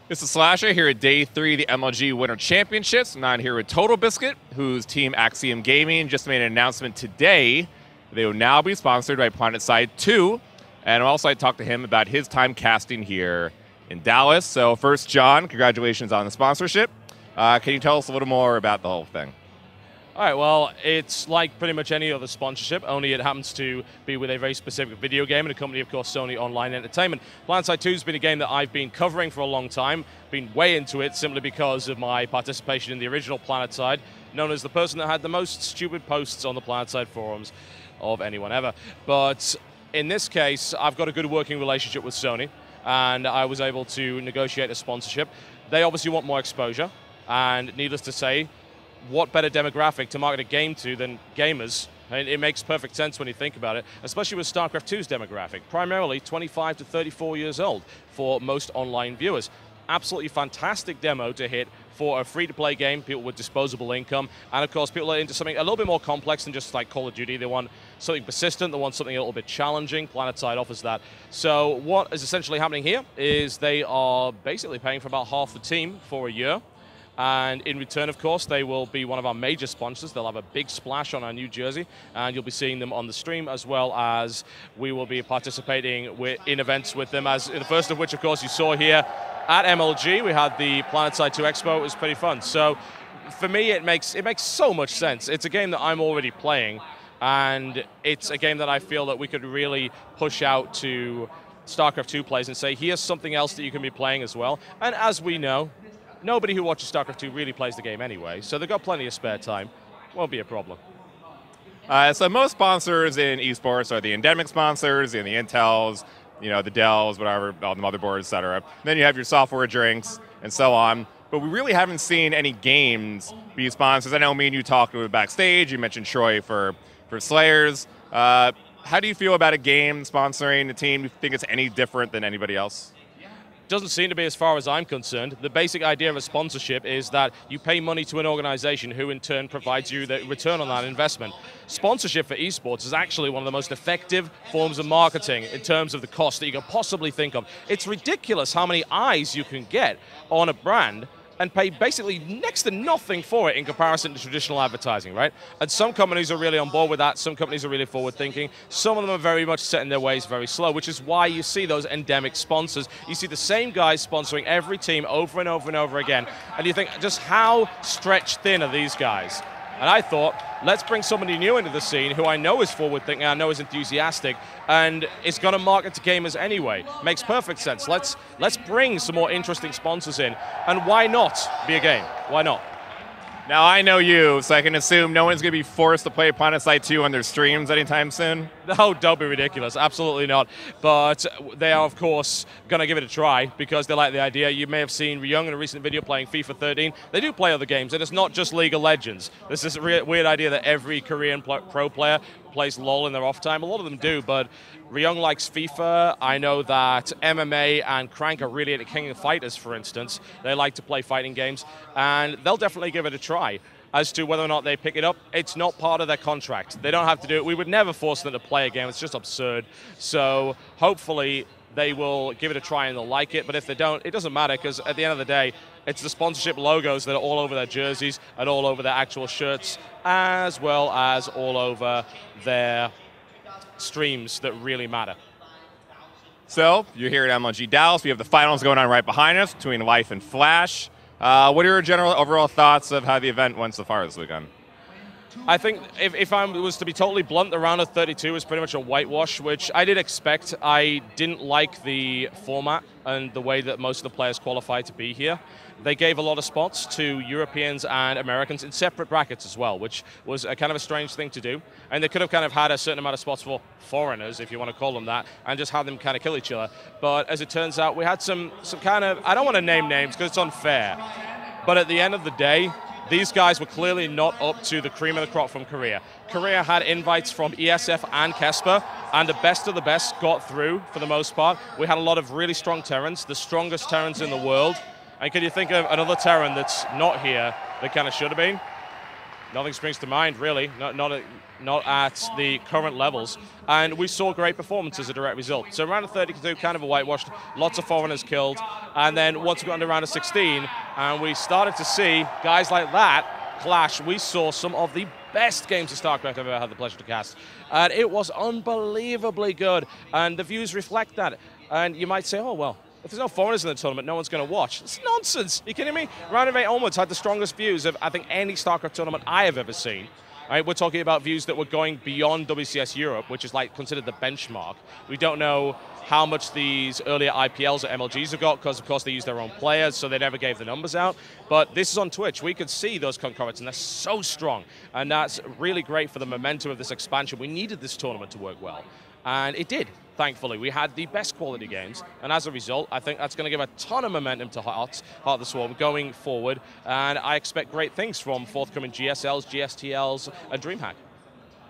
This is Slasher here at Day 3 of the MLG Winter Championships. I'm not here with Total Biscuit, whose team Axiom Gaming just made an announcement today. They will now be sponsored by PlanetSide 2. And also I talked to him about his time casting here in Dallas. So first, John, congratulations on the sponsorship. Can you tell us a little more about the whole thing? All right, well, it's like pretty much any other sponsorship, only it happens to be with a very specific video game and a company, of course, Sony Online Entertainment. PlanetSide 2 has been a game that I've been covering for a long time, been way into it simply because of my participation in the original PlanetSide, known as the person that had the most stupid posts on the PlanetSide forums of anyone ever. But in this case, I've got a good working relationship with Sony, and I was able to negotiate a sponsorship. They obviously want more exposure, and needless to say, what better demographic to market a game to than gamers? And it makes perfect sense when you think about it, especially with StarCraft 2's demographic, primarily 25 to 34 years old for most online viewers. Absolutely fantastic demo to hit for a free-to-play game, people with disposable income, and of course people are into something a little bit more complex than just like Call of Duty. They want something persistent, they want something a little bit challenging. PlanetSide offers that. So what is essentially happening here is they are basically paying for about half the team for a year. And in return, of course, they will be one of our major sponsors. They'll have a big splash on our new jersey, and you'll be seeing them on the stream, as well as we will be participating in events with them, as the first of which, of course, you saw here at MLG. We had the PlanetSide 2 Expo. It was pretty fun. So for me, it makes so much sense. It's a game that I'm already playing, and it's a game that I feel that we could really push out to StarCraft 2 players and say, here's something else that you can be playing as well. And as we know, nobody who watches StarCraft 2 really plays the game anyway, so they've got plenty of spare time. Won't be a problem. So most sponsors in esports are the endemic sponsors, and the Intels, you know, the Dells, whatever, all the motherboards, etc. Then you have your software drinks and so on. But we really haven't seen any games be sponsors. I know me and you talked about backstage. You mentioned Troy for Slayers. How do you feel about a game sponsoring a team? Do you think it's any different than anybody else? Doesn't seem to be, as far as I'm concerned. The basic idea of a sponsorship is that you pay money to an organization who in turn provides you the return on that investment. Sponsorship for esports is actually one of the most effective forms of marketing in terms of the cost that you can possibly think of. It's ridiculous how many eyes you can get on a brand and pay basically next to nothing for it in comparison to traditional advertising, right? And some companies are really on board with that. Some companies are really forward-thinking. Some of them are very much set in their ways, very slow, which is why you see those endemic sponsors. You see the same guys sponsoring every team over and over and over again, and you think, just how stretched thin are these guys? And I thought, let's bring somebody new into the scene who I know is forward-thinking, I know is enthusiastic, and is going to market to gamers anyway. Makes perfect sense. Let's bring some more interesting sponsors in. And why not be a game? Why not? Now, I know you, so I can assume no one's going to be forced to play PlanetSide 2 on their streams anytime soon? No, don't be ridiculous. Absolutely not. But they are, of course, going to give it a try because they like the idea. You may have seen Ryung in a recent video playing FIFA 13. They do play other games, and it's not just League of Legends. There's this weird idea that every Korean pro player plays LoL in their off time. A lot of them do, but Ryung likes FIFA. I know that MMA and Crank are really into King of Fighters, for instance. They like to play fighting games, and they'll definitely give it a try. As to whether or not they pick it up, it's not part of their contract. They don't have to do it. We would never force them to play a game. It's just absurd. So hopefully they will give it a try and they'll like it. But if they don't, it doesn't matter, because at the end of the day, it's the sponsorship logos that are all over their jerseys and all over their actual shirts, as well as all over their streams that really matter. So, you're here at MLG Dallas. We have the finals going on right behind us between Life and Flash. What are your general overall thoughts of how the event went so far this weekend? I think if I was to be totally blunt, the round of 32 was pretty much a whitewash, which I did expect. I didn't like the format and the way that most of the players qualified to be here. They gave a lot of spots to Europeans and Americans in separate brackets as well, which was a kind of a strange thing to do. And they could have kind of had a certain amount of spots for foreigners, if you want to call them that, and just have them kind of kill each other. But as it turns out, we had some kind of, I don't want to name names because it's unfair, but at the end of the day, these guys were clearly not up to the cream of the crop from Korea. Korea had invites from ESF and Kesper, and the best of the best got through for the most part. We had a lot of really strong Terrans, the strongest Terrans in the world. And can you think of another Terran that's not here that kind of should have been? Nothing springs to mind, really, not at the current levels. And we saw great performance as a direct result. So round of 32, kind of a whitewashed, lots of foreigners killed. And then once we got into round of 16, and we started to see guys like that clash, we saw some of the best games of StarCraft I've ever had the pleasure to cast. And it was unbelievably good. And the views reflect that. And you might say, oh, well, if there's no foreigners in the tournament, no one's going to watch. It's nonsense. Are you kidding me? Round of 8 onwards had the strongest views of, I think, any StarCraft tournament I have ever seen. Right, we're talking about views that were going beyond WCS Europe, which is like considered the benchmark. We don't know how much these earlier IPLs or MLGs have got, because of course they use their own players, so they never gave the numbers out. But this is on Twitch. We could see those concurrents, and they're so strong. And that's really great for the momentum of this expansion. We needed this tournament to work well. And it did, thankfully. We had the best quality games, and as a result, I think that's going to give a ton of momentum to Heart of the Swarm going forward, and I expect great things from forthcoming GSLs, GSTLs, and DreamHack.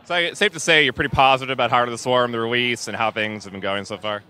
So it's safe to say you're pretty positive about Heart of the Swarm, the release, and how things have been going so far?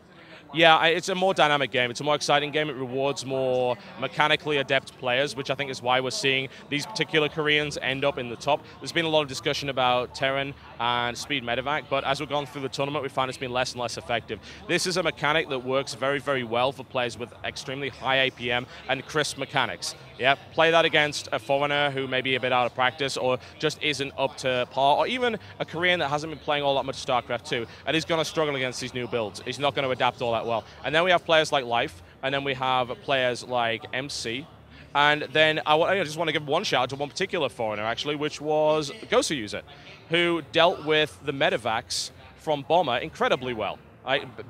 Yeah, it's a more dynamic game. It's a more exciting game. It rewards more mechanically adept players, which I think is why we're seeing these particular Koreans end up in the top. There's been a lot of discussion about Terran and Speed Medevac, but as we've gone through the tournament, we find it's been less and less effective. This is a mechanic that works very, very well for players with extremely high APM and crisp mechanics. Yeah, play that against a foreigner who may be a bit out of practice or just isn't up to par, or even a Korean that hasn't been playing all that much StarCraft 2, and he's going to struggle against these new builds. He's not going to adapt all that well. And then we have players like Life, and then we have players like MC, and then I just want to give one shout out to one particular foreigner, actually, which was Gosu User, who dealt with the medevacs from Bomber incredibly well.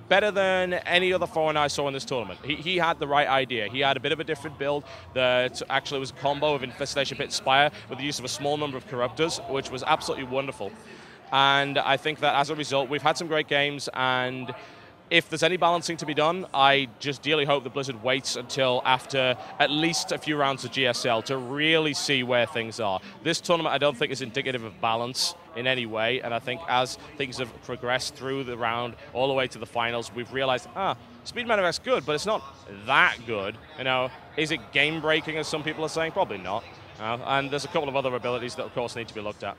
Better than any other foreigner I saw in this tournament. He had the right idea. He had a bit of a different build that actually was a combo of Infestation Pit Spire with the use of a small number of Corruptors, which was absolutely wonderful. And I think that as a result, we've had some great games, and if there's any balancing to be done, I just dearly hope that Blizzard waits until after at least a few rounds of GSL to really see where things are. This tournament I don't think is indicative of balance in any way, and I think as things have progressed through the round all the way to the finals, we've realized, Speed Medevac's good, but it's not that good. You know, is it game-breaking, as some people are saying? Probably not. And there's a couple of other abilities that, of course, need to be looked at.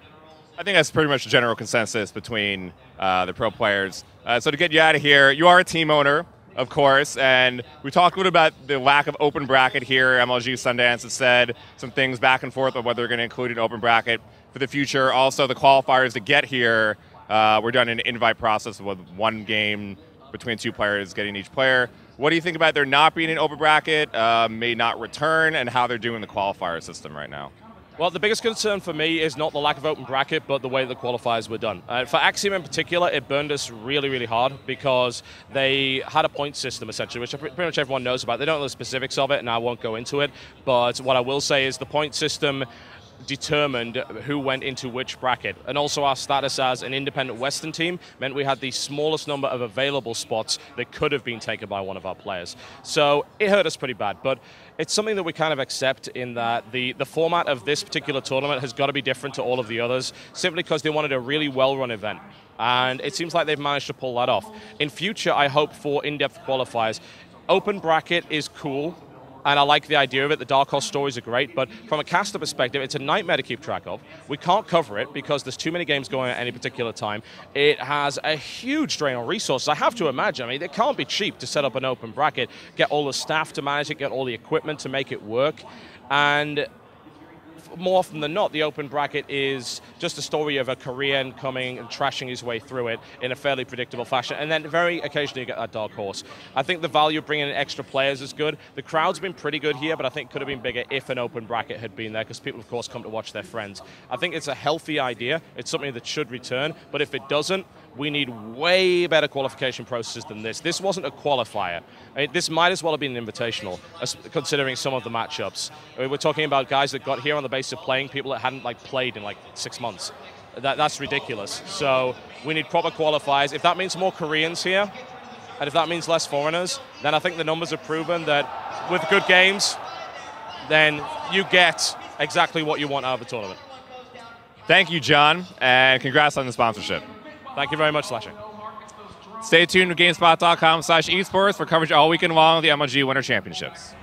I think that's pretty much a general consensus between the pro players. So to get you out of here, you are a team owner, of course, and we talked a little about the lack of open bracket here. MLG Sundance has said some things back and forth on whether they're going to include an open bracket for the future. Also, the qualifiers to get here were done in an invite process with one game between two players getting each player. What do you think about there not being an open bracket, may not return, and how they're doing the qualifier system right now? Well, the biggest concern for me is not the lack of open bracket, but the way the qualifiers were done. For Axiom in particular, it burned us really, really hard because they had a point system, essentially, which pretty much everyone knows about. They don't know the specifics of it, and I won't go into it. But what I will say is the point system determined who went into which bracket, and also our status as an independent Western team meant we had the smallest number of available spots that could have been taken by one of our players. So it hurt us pretty bad, but it's something that we kind of accept in that the format of this particular tournament has got to be different to all of the others, simply because they wanted a really well-run event. And it seems like they've managed to pull that off. In future, I hope for in-depth qualifiers. Open bracket is cool, and I like the idea of it. The Dark Horse stories are great, but from a caster perspective, it's a nightmare to keep track of. We can't cover it because there's too many games going at any particular time. It has a huge drain on resources. I have to imagine, I mean, it can't be cheap to set up an open bracket, get all the staff to manage it, get all the equipment to make it work, and more often than not, the open bracket is just a story of a Korean coming and trashing his way through it in a fairly predictable fashion, and then very occasionally you get that Dark Horse. I think the value of bringing in extra players is good. The crowd's been pretty good here, but I think it could have been bigger if an open bracket had been there, because people, of course, come to watch their friends. I think it's a healthy idea. It's something that should return, but if it doesn't, we need way better qualification processes than this. This wasn't a qualifier. I mean, this might as well have been an invitational, considering some of the matchups. I mean, we're talking about guys that got here on the basis of playing people that hadn't played in 6 months. That's ridiculous. So we need proper qualifiers. If that means more Koreans here, and if that means less foreigners, then I think the numbers have proven that with good games, then you get exactly what you want out of the tournament. Thank you, John, and congrats on the sponsorship. Thank you very much, Slasher. Stay tuned to GameSpot.com/esports for coverage all weekend long of the MLG Winter Championships.